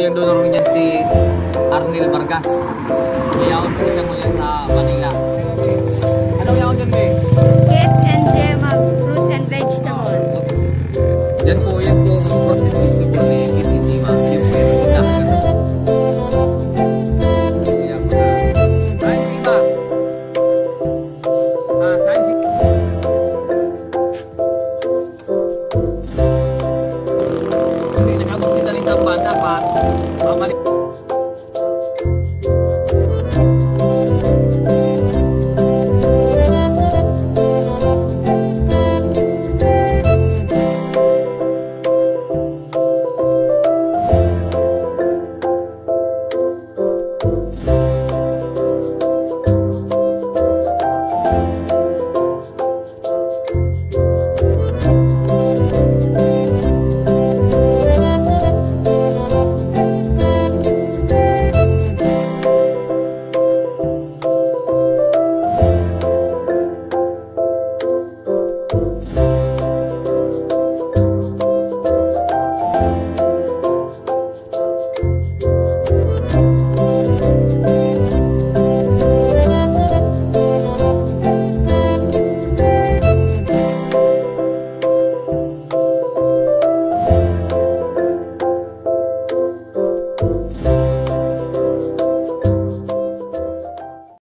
yung donor niyan si Arnel Vargas. Iyaon po siya mula sa Manila. Anong iyaon dyan, Be? Kids and Gemma, fruits and vegetables. Yan po, yan